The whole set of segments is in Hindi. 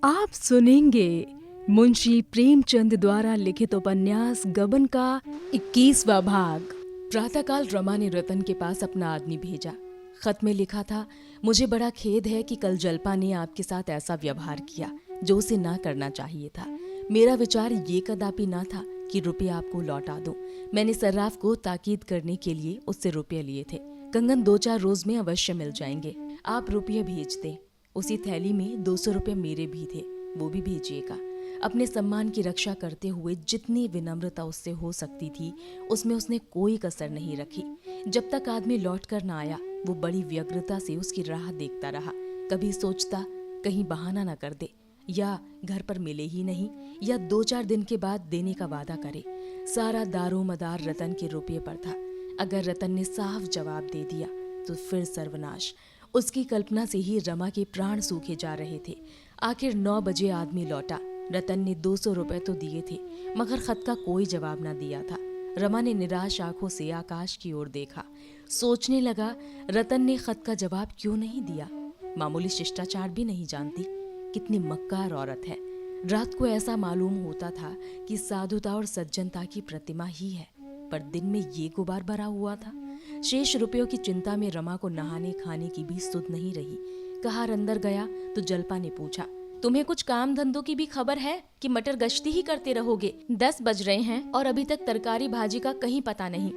आप सुनेंगे मुंशी प्रेमचंद द्वारा लिखित उपन्यास गबन का 21वां भाग। प्रातःकाल रमा ने रतन के पास अपना आदमी भेजा। खत में लिखा था, मुझे बड़ा खेद है कि कल जल्पा ने आपके साथ ऐसा व्यवहार किया जो उसे ना करना चाहिए था। मेरा विचार ये कदापि ना था कि रुपये आपको लौटा दूं। मैंने सर्राफ को ताकीद करने के लिए उससे रुपये लिए थे। कंगन 2-4 रोज में अवश्य मिल जाएंगे। आप रुपये भेज दें। उसी थैली में 200 रुपये मेरे भी थे, वो भी भेजिएगा। अपने सम्मान की रक्षा करते हुए जितनी विनम्रता उससे हो सकती थी उसमें उसने कोई कसर नहीं रखी। जब तक आदमी लौट कर ना आया वो बड़ी व्यग्रता से उसकी राह देखता रहा। कभी सोचता कहीं बहाना ना कर दे, या घर पर मिले ही नहीं, या 2-4 दिन के बाद देने का वादा करे। सारा दारोमदार रतन के रुपये पर था। अगर रतन ने साफ जवाब दे दिया तो फिर सर्वनाश। उसकी कल्पना से ही रमा के प्राण सूखे जा रहे थे। आखिर 9 बजे आदमी लौटा। रतन ने 200 रुपए तो दिए थे, मगर खत का कोई जवाब ना दिया था। रमा ने निराश आंखों से आकाश की ओर देखा। सोचने लगा, रतन ने खत का जवाब क्यों नहीं दिया। मामूली शिष्टाचार भी नहीं जानती। कितनी मक्कार औरत है। रात को ऐसा मालूम होता था कि साधुता और सज्जनता की प्रतिमा ही है, पर दिन में ये गुबार भरा हुआ था। शेष रुपयों की चिंता में रमा को नहाने खाने की भी सुध नहीं रही। कहार अंदर गया तो जल्पा ने पूछा, तुम्हें कुछ काम धंधों की भी खबर है कि मटर गश्ती ही करते रहोगे? 10 बज रहे हैं और अभी तक तरकारी भाजी का कहीं पता नहीं।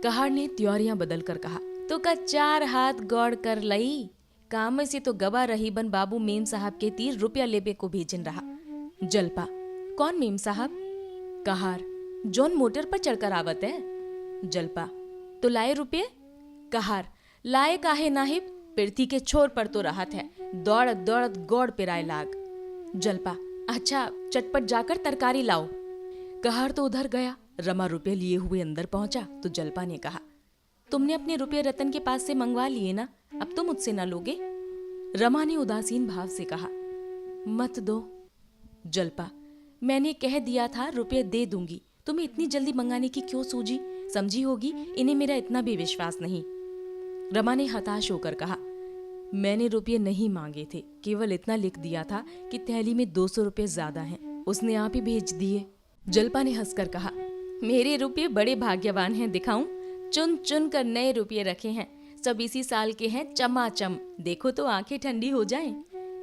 कहार ने त्योरियां बदल कर कहा, तो का 4 हाथ गौड़ कर लई। काम में से तो गवा रही बन बाबू मेम साहब के 30 रुपया लेबे को भेजन रहा। जल्पा, कौन मेम साहब? कहार, जोन मोटर पर चढ़कर आवत है। जल्पा, तो लाए रुपये? कहार, लाए काहे नाहिब, पृथ्वी के छोर पर तो राहत है, दौड़त दौड़त गौड़ पिराए लाग। जल्पा, अच्छा चटपट जाकर तरकारी लाओ। कहार तो उधर गया। रमा रुपये लिए हुए अंदर पहुंचा तो जल्पा ने कहा, तुमने अपने रुपये रतन के पास से मंगवा लिए ना, अब तो मुझसे ना लोगे? रमा ने उदासीन भाव से कहा, मत दो। जल्पा, मैंने कह दिया था रुपये दे दूंगी, तुम्हें इतनी जल्दी मंगाने की क्यों सूझी? समझी होगी इन्हें मेरा इतना भी विश्वास नहीं। रमा ने हताश होकर कहा, मैंने रुपये नहीं मांगे थे, केवल इतना लिख दिया था कि थैली में 200 रुपये ज्यादा हैं, उसने आप ही भेज दिए। जल्पा ने हंसकर कहा, मेरे रुपये बड़े भाग्यवान हैं, दिखाऊं? चुन चुन कर नए रुपये रखे हैं, सब इसी साल के हैं, चमाचम, देखो तो आंखें ठंडी हो जाएं।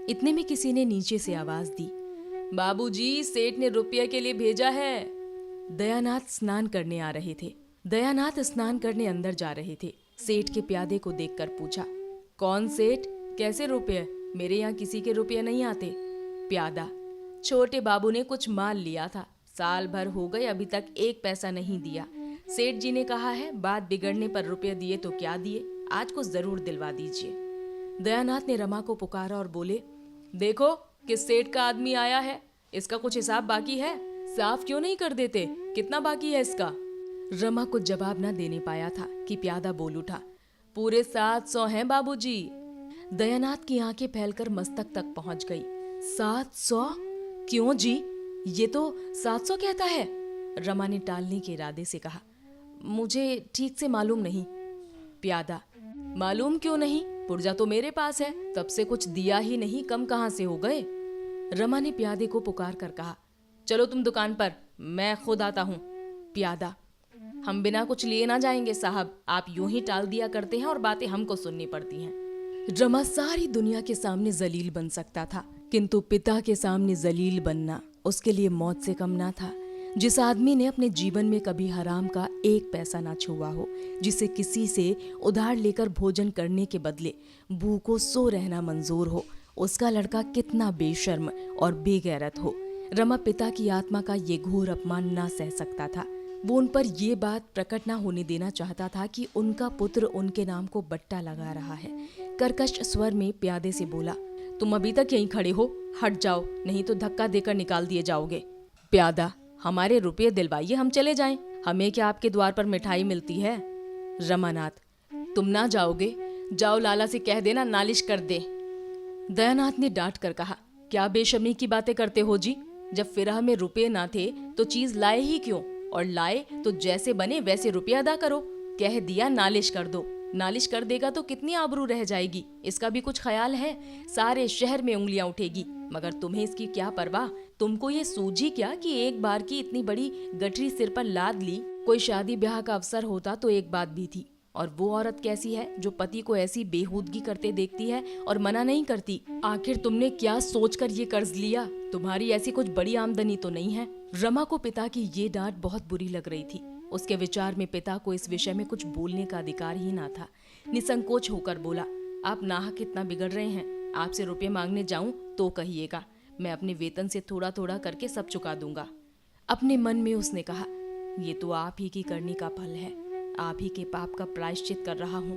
इतने में किसी ने नीचे से आवाज दी, बाबूजी, सेठ ने रुपये के लिए भेजा है। दयानाथ स्नान करने आ रहे थे। दयानाथ स्नान करने अंदर जा रहे थे। सेठ के प्यादे को देखकर पूछा, कौन सेठ, कैसे रुपये? मेरे यहाँ किसी के रुपये नहीं आते। प्यादा, छोटे बाबू ने कुछ माल लिया था, साल भर हो गए अभी तक 1 पैसा नहीं दिया। सेठ जी ने कहा है बात बिगड़ने पर रुपये दिए तो क्या दिए, आज को जरूर दिलवा दीजिए। दयानाथ ने रमा को पुकारा और बोले, देखो किस सेठ का आदमी आया है, इसका कुछ हिसाब बाकी है, साफ क्यों नहीं कर देते, कितना बाकी है इसका? रमा को जवाब न देने पाया था कि प्यादा बोल उठा, पूरे 700 हैं बाबूजी। दयानाथ की आंखें फैलकर मस्तक तक पहुंच गई। 700? क्यों जी, ये तो 700 कहता है। रमा ने टालने के इरादे से कहा, मुझे ठीक से मालूम नहीं। प्यादा, मालूम क्यों नहीं, पुर्जा तो मेरे पास है, तब से कुछ दिया ही नहीं, कम कहां से हो गए? रमा ने प्यादे को पुकार कर कहा, चलो तुम दुकान पर, मैं खुद आता हूँ। प्यादा, हम बिना कुछ लिए ना जाएंगे साहब, आप यूं ही टाल दिया करते हैं और बातें हमको सुननी पड़ती हैं। रमा सारी दुनिया के सामने जलील बन सकता था, किंतु पिता के सामने जलील बनना उसके लिए मौत से कम ना था। जिस आदमी ने अपने जीवन में कभी हराम का 1 पैसा ना छुआ हो, जिसे किसी से उधार लेकर भोजन करने के बदले भूखों सो रहना मंजूर हो, उसका लड़का कितना बेशर्म और बेगैरत हो। रमा पिता की आत्मा का ये घोर अपमान ना सह सकता था। वो उन पर ये बात प्रकट ना होने देना चाहता था कि उनका पुत्र उनके नाम को बट्टा लगा रहा है। कर्कश स्वर में प्यादे से बोला, तुम अभी तक यहीं खड़े हो, हट जाओ, नहीं तो धक्का देकर निकाल दिए जाओगे। प्यादा, हमारे रुपये दिलवाइए, हम चले जाएं, हमें क्या आपके द्वार पर मिठाई मिलती है? रमानाथ, तुम ना जाओगे? जाओ, लाला से कह देना नालिश कर दे। दयानाथ ने डांट कर कहा, क्या बेशर्मी की बातें करते हो जी, जब फिराह में रुपये ना थे तो चीज लाए ही क्यों, और लाए तो जैसे बने वैसे रुपया अदा करो, कह दिया नालिश कर दो। नालिश कर देगा तो कितनी आबरू रह जाएगी, इसका भी कुछ ख्याल है? सारे शहर में उंगलियां उठेगी, मगर तुम्हें इसकी क्या परवाह? तुमको ये सूझी क्या कि एक बार की इतनी बड़ी गठरी सिर पर लाद ली? कोई शादी ब्याह का अवसर होता तो एक बात भी थी। और वो औरत कैसी है जो पति को ऐसी बेहूदगी करते देखती है और मना नहीं करती? आखिर तुमने क्या सोचकर ये कर्ज लिया? तुम्हारी ऐसी कुछ बड़ी आमदनी तो नहीं है? रमा को पिता की ये डांट बहुत बुरी लग रही थी। उसके विचार में पिता को इस विषय में कुछ बोलने का अधिकार ही ना था। निसंकोच होकर बोला, आप नाहक कितना बिगड़ रहे हैं। आपसे रुपये मांगने जाऊं तो कहिएगा, मैं अपने वेतन से थोड़ा थोड़ा करके सब चुका दूंगा। अपने मन में उसने कहा, ये तो आप ही की करनी का फल है, आप ही के पाप का प्रायश्चित कर रहा हूँ।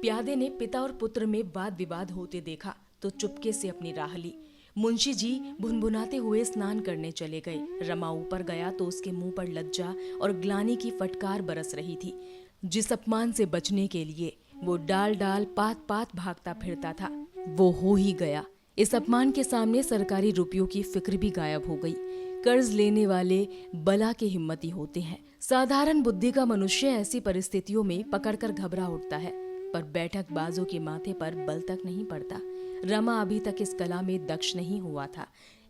प्यादे ने पिता और पुत्र में वाद विवाद होते देखा तो चुपके से अपनी राह ली। मुंशी जी भुनभुनाते हुए स्नान करने चले गए। रमा ऊपर गया तो उसके मुंह पर लज्जा और ग्लानि की फटकार बरस रही थी। जिस अपमान से बचने के लिए वो डाल डाल पात पात भागता फिरता था, वो हो ही गया। इस अपमान के सामने सरकारी रुपयों की फिक्र भी गायब हो गई। कर्ज लेने वाले बला के हिम्मती होते हैं। साधारण बुद्धि का मनुष्य ऐसी परिस्थितियों में पकड़कर घबरा उठता है, पर बैठक बाजों के माथे पर बल तक नहीं पड़ता। रमा अभी तक इस कला में दक्ष नहीं हुआ था।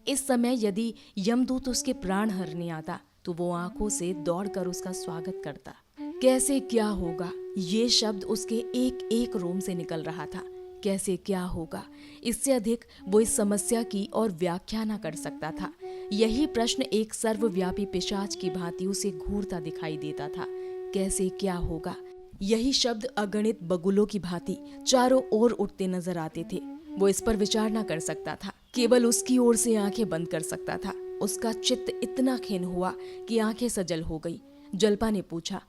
इस समय यदि यमदूत उसके प्राण हरने आता तो वो आंखों से दौड़कर उसका स्वागत करता। कैसे क्या होगा, ये शब्द उसके एक एक रोम से निकल रहा था। कैसे क्या होगा, इससे अधिक वो इस समस्या की और व्याख्या न कर सकता था। यही प्रश्न एक सर्वव्यापी पिशाच की भांति उसे घूरता दिखाई देता था। कैसे क्या होगा, यही शब्द अगणित बगुलों की भांति चारों ओर उठते नजर आते थे। वो इस पर विचार न कर सकता था, केवल उसकी ओर से आंखें बंद कर सकता था। उसका चित्त इतना खिन्न हुआ कि आंखें सजल हो गई। जल्पा ने पूछा,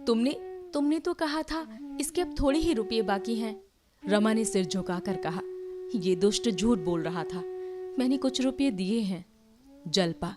तुमने तो कहा था इसके अब थोड़े ही रुपये बाकी हैं। रमा ने सिर झुकाकर कहा, ये दुष्ट झूठ बोल रहा था, मैंने कुछ रुपये दिए हैं। जल्पा,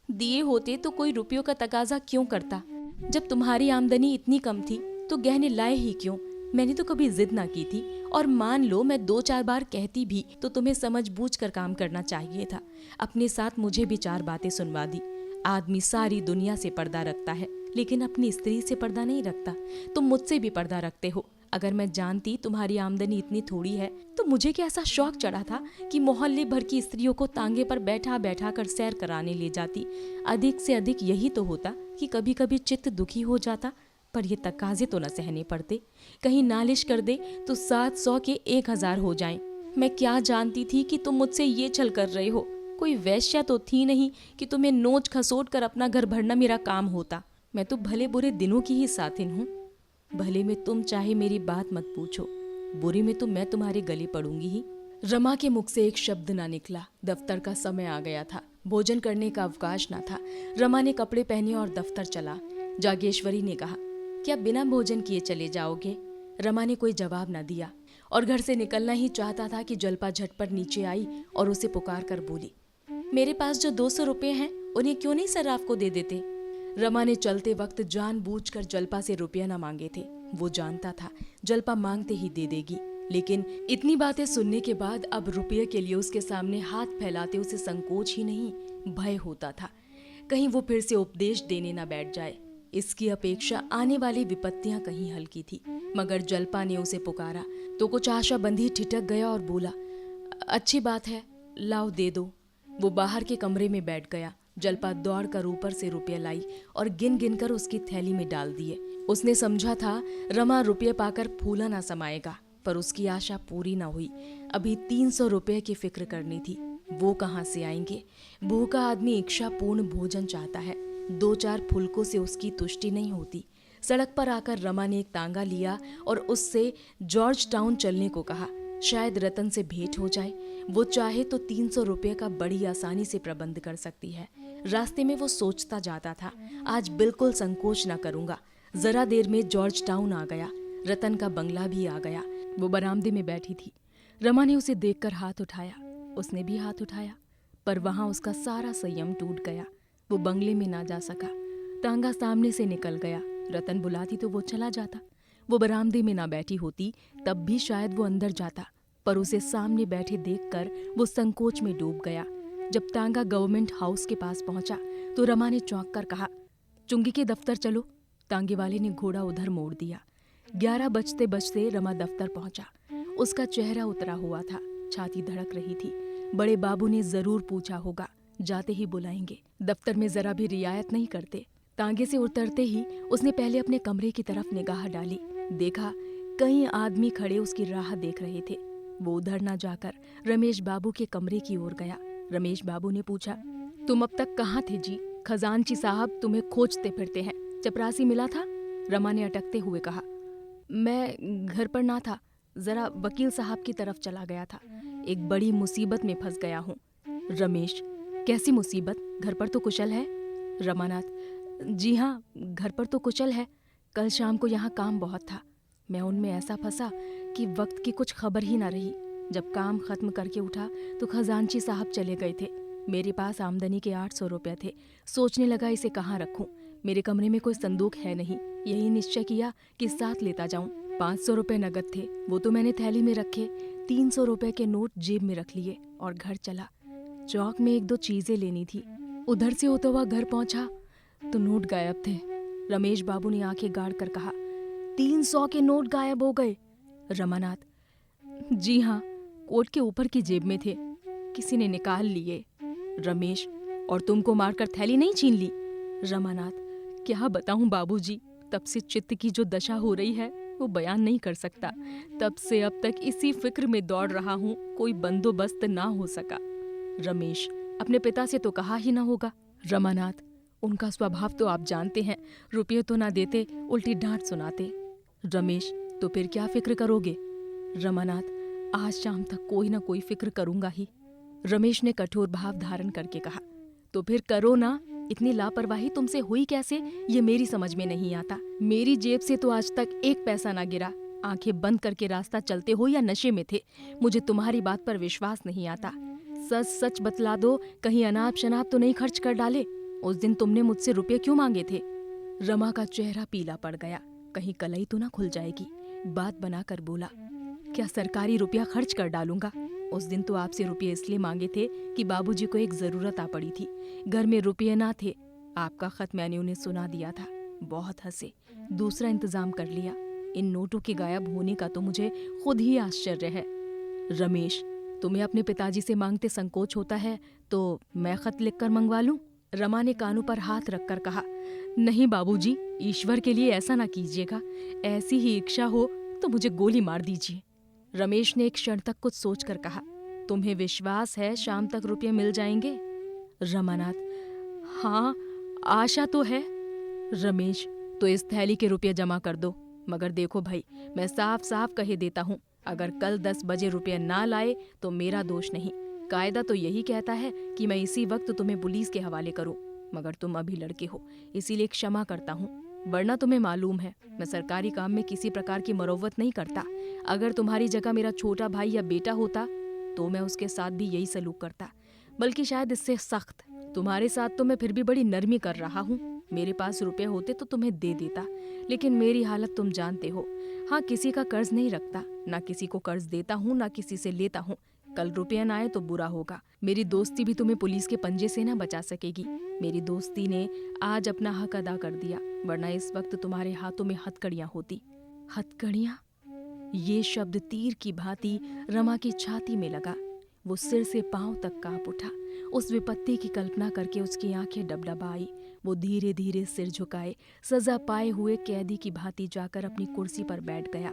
दिए होते तो कोई रुपयों का तकाजा क्यों करता? जब तुम्हारी आमदनी इतनी कम थी तो गहने लाए ही क्यों? मैंने तो कभी जिद ना की थी, और मान लो मैं 2-4 बार कहती भी तो तुम्हें समझ बूझ कर काम करना चाहिए था। अपने साथ मुझे भी 4 बातें सुनवा दी। आदमी सारी दुनिया से पर्दा रखता है, लेकिन अपनी स्त्री से पर्दा नहीं रखता। तुम मुझसे भी पर्दा रखते हो। अगर मैं जानती तुम्हारी आमदनी इतनी थोड़ी है तो मुझे क्या ऐसा शौक चढ़ा था कि मोहल्ले भर की स्त्रियों को तांगे पर बैठा बैठा कर सैर कराने ले जाती। अधिक से अधिक यही तो होता कि कभी कभी चित्त दुखी हो जाता, पर ये तकाजे तो न सहने पड़ते। कहीं नालिश कर दे तो 700 के 1000 हो जाएं। मैं क्या जानती थी कि तुम मुझसे ये छल कर रहे हो? कोई वैश्या तो थी नहीं कि तुम्हें नोच खसोट कर अपना घर भरना मेरा काम होता। मैं तो भले बुरे दिनों की ही साथिन हूँ। भले में तुम चाहे मेरी बात मत पूछो, बुरे में तो मैं तुम्हारे गले पड़ूंगी ही। रमा के मुख से एक शब्द ना निकला। दफ्तर का समय आ गया था, भोजन करने का अवकाश ना था। रमा ने कपड़े पहने और दफ्तर चला। जागेश्वरी ने कहा, क्या बिना भोजन किए चले जाओगे? रमा ने कोई जवाब ना दिया और घर से निकलना ही चाहता था कि जल्पा झटपट नीचे आई और उसे पुकार कर बोली, मेरे पास जो 200 रुपये हैं उन्हें क्यों नहीं सर्राफ को दे देते? रमा ने चलते वक्त जानबूझकर जल्पा से रुपया न मांगे थे। वो जानता था जल्पा मांगते ही दे देगी, लेकिन इतनी बातें सुनने के बाद अब रुपये के लिए उसके सामने हाथ फैलाते उसे संकोच ही नहीं, भय होता था। कहीं वो फिर से उपदेश देने न बैठ जाए। इसकी अपेक्षा आने वाली विपत्तियां कहीं हल्की थी। मगर जल्पा ने उसे पुकारा तो कुछ आशाबंधी ठिठक गया और बोला, अच्छी बात है, लाओ दे दो। वो बाहर के कमरे में बैठ गया। जल्पा दौड़कर ऊपर से रुपये लाई और गिन गिन कर उसकी थैली में डाल दिए। उसने समझा था रमा रुपये पाकर फूला ना समाएगा, पर उसकी आशा पूरी ना हुई। अभी 300 रुपये की फिक्र करनी थी, वो कहाँ से आएंगे? भूखा आदमी इच्छापूर्ण भोजन चाहता है, 2-4 फुलकों से उसकी तुष्टि नहीं होती। सड़क पर आकर रमा ने एक तांगा लिया और उससे जॉर्ज टाउन चलने को कहा। शायद रतन से भेंट हो जाए। वो चाहे तो 300 रुपये का बड़ी आसानी से प्रबंध कर सकती है। रास्ते में वो सोचता जाता था, आज बिल्कुल संकोच ना करूंगा। जरा देर में जॉर्ज टाउन आ गया। रतन का बंगला भी आ गया। वो बरामदे में बैठी थी। रमा ने उसे देखकर हाथ उठाया, उसने भी हाथ उठाया, पर वहां उसका सारा संयम टूट गया। वो बंगले में ना जा सका। तांगा सामने से निकल गया। रतन बुलाती तो वो चला जाता। वो बरामदे में ना बैठी होती तब भी शायद वो अंदर जाता, पर उसे सामने बैठे देखकर वो संकोच में डूब गया। जब तांगा गवर्नमेंट हाउस के पास पहुंचा तो रमा ने चौंक कर कहा, चुंगी के दफ्तर चलो। तांगे वाले ने घोड़ा उधर मोड़ दिया। 11 बजते बजते रमा दफ्तर पहुंचा। उसका चेहरा उतरा हुआ था, छाती धड़क रही थी। बड़े बाबू ने जरूर पूछा होगा, जाते ही बुलाएंगे। दफ्तर में जरा भी रियायत नहीं करते। तांगे से उतरते ही उसने पहले अपने कमरे की तरफ निगाह डाली। देखा कई आदमी खड़े उसकी राह देख रहे थे। वो उधर न जाकर रमेश बाबू के कमरे की ओर गया। रमेश बाबू ने पूछा, तुम अब तक कहाँ थे जी? खजांची साहब तुम्हें खोजते फिरते हैं। चपरासी मिला था? रमा ने अटकते हुए कहा, मैं घर पर ना था, जरा वकील साहब की तरफ चला गया था। एक बड़ी मुसीबत में फंस गया हूँ। रमेश, कैसी मुसीबत? घर पर तो कुशल है? रमानाथ, जी हाँ, घर पर तो कुशल है। कल शाम को यहाँ काम बहुत था। मैं उनमें ऐसा फंसा कि वक्त की कुछ खबर ही ना रही। जब काम खत्म करके उठा तो खजांची साहब चले गए थे। मेरे पास आमदनी के 800 रुपये थे। सोचने लगा इसे कहाँ रखूं। मेरे कमरे में कोई संदूक है नहीं। यही निश्चय किया कि साथ लेता जाऊं। 500 रुपये नगद थे, वो तो मैंने थैली में रखे। 300 रुपये के नोट जेब में रख लिए और घर चला। चौक में 1-2 चीजें लेनी थी। उधर से होता हुआ घर पहुंचा तो नोट गायब थे। रमेश बाबू ने आंखें गाड़ कर कहा, 300 के नोट गायब हो गए? रमानाथ, जी हाँ, कोट के ऊपर की जेब में थे, किसी ने निकाल लिए। रमेश, और तुमको मारकर थैली नहीं छीन ली? रमानाथ, क्या बताऊं बाबूजी, तब से चित्त की जो दशा हो रही है वो बयान नहीं कर सकता। तब से अब तक इसी फिक्र में दौड़ रहा हूँ, कोई बंदोबस्त ना हो सका। रमेश, अपने पिता से तो कहा ही ना होगा? रमानाथ, उनका स्वभाव तो आप जानते हैं, रुपये तो ना देते, उल्टी डांट सुनाते। रमेश, तो फिर क्या फिक्र करोगे? रमानाथ, आज शाम तक कोई ना कोई फिक्र करूंगा ही। रमेश ने कठोर भाव धारण करके कहा, तो फिर करो ना। इतनी लापरवाही तुमसे हुई कैसे, ये मेरी समझ में नहीं आता। मेरी जेब से तो आज तक 1 पैसा ना गिरा। आंखें बंद करके रास्ता चलते हो या नशे में थे, मुझे तुम्हारी बात पर विश्वास नहीं आता। सच सच बतला दो, कहीं अनाप शनाप तो नहीं खर्च कर डाले? उस दिन तुमने मुझसे रुपये क्यों मांगे थे? रमा का चेहरा पीला पड़ गया। कहीं कलई तो ना खुल जाएगी। बात बनाकर बोला, क्या सरकारी रुपया खर्च कर डालूंगा? उस दिन तो आपसे रुपये इसलिए मांगे थे कि बाबूजी को एक जरूरत आ पड़ी थी। घर में रुपये ना थे। आपका खत मैंने उन्हें सुना दिया था। बहुत हंसे। दूसरा इंतजाम कर लिया। इन नोटों के गायब होने का तो मुझे खुद ही आश्चर्य है। रमेश, तुम्हें अपने पिताजी से मांगते संकोच होता है तो मैं खत लिखकर मंगवा लूं? रमा ने कानों पर हाथ रखकर कहा, नहीं बाबूजी, ईश्वर के लिए ऐसा ना कीजिएगा। ऐसी ही इच्छा हो तो मुझे गोली मार दीजिए। रमेश ने एक क्षण तक कुछ सोचकर कहा, तुम्हें विश्वास है शाम तक रुपये मिल जाएंगे? रमानाथ, हाँ, आशा तो है। रमेश, तो इस थैली के रुपये जमा कर दो। मगर देखो भाई, मैं साफ साफ कहे देता हूँ, अगर कल 10 बजे रुपये ना लाए तो मेरा दोष नहीं। कायदा तो यही कहता है कि मैं इसी वक्त तुम्हें पुलिस के हवाले करूं, मगर तुम अभी लड़के हो, इसीलिए क्षमा करता हूं। वरना तुम्हें मालूम है, मैं सरकारी काम में किसी प्रकार की मरोवत नहीं करता। अगर तुम्हारी जगह मेरा छोटा भाई या बेटा होता तो मैं उसके साथ भी यही सलूक करता, बल्कि शायद इससे सख्त। तुम्हारे साथ तो मैं फिर भी बड़ी नरमी कर रहा हूँ। मेरे पास रुपए होते तो तुम्हें दे देता, लेकिन मेरी हालत तुम जानते हो। हाँ, किसी का कर्ज नहीं रखता, ना किसी को कर्ज देता हूँ, ना किसी से लेता हूँ। कल रुपया ना आए तो बुरा होगा। मेरी दोस्ती भी तुम्हें पुलिस के पंजे से ना बचा सकेगी। मेरी दोस्ती ने आज अपना हक अदा कर दिया, वरना इस वक्त तुम्हारे हाथों में हथकड़ियां होती। हथकड़ियां? ये शब्द तीर की भांति रमा की छाती में लगा। वो सिर से पांव तक कांप उठा। उस विपत्ति की कल्पना करके उसकी आंखें डबडबाई। वो धीरे धीरे सिर झुकाए सजा पाए हुए कैदी की भांति जाकर अपनी कुर्सी पर बैठ गया।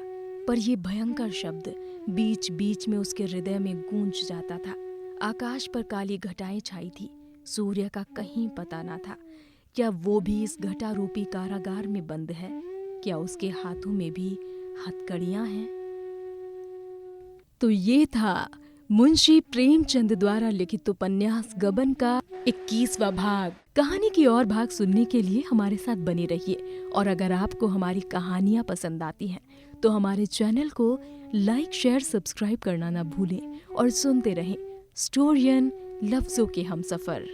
पर ये भयंकर शब्द बीच बीच में उसके हृदय में गूंज जाता था। आकाश पर काली घटाएं छाई थी। सूर्य का कहीं पता ना था। क्या वो भी इस घटा रूपी कारागार में बंद है? क्या उसके हाथों में भी हथकड़ियां हैं? तो ये था मुंशी प्रेमचंद द्वारा लिखित उपन्यास गबन का 21वां भाग। कहानी की और भाग सुनने के लिए हमारे साथ बने रहिए, और अगर आपको हमारी कहानियां पसंद आती हैं तो हमारे चैनल को लाइक, शेयर, सब्सक्राइब करना ना भूलें और सुनते रहें स्टोरियन लफ्जों के हमसफर।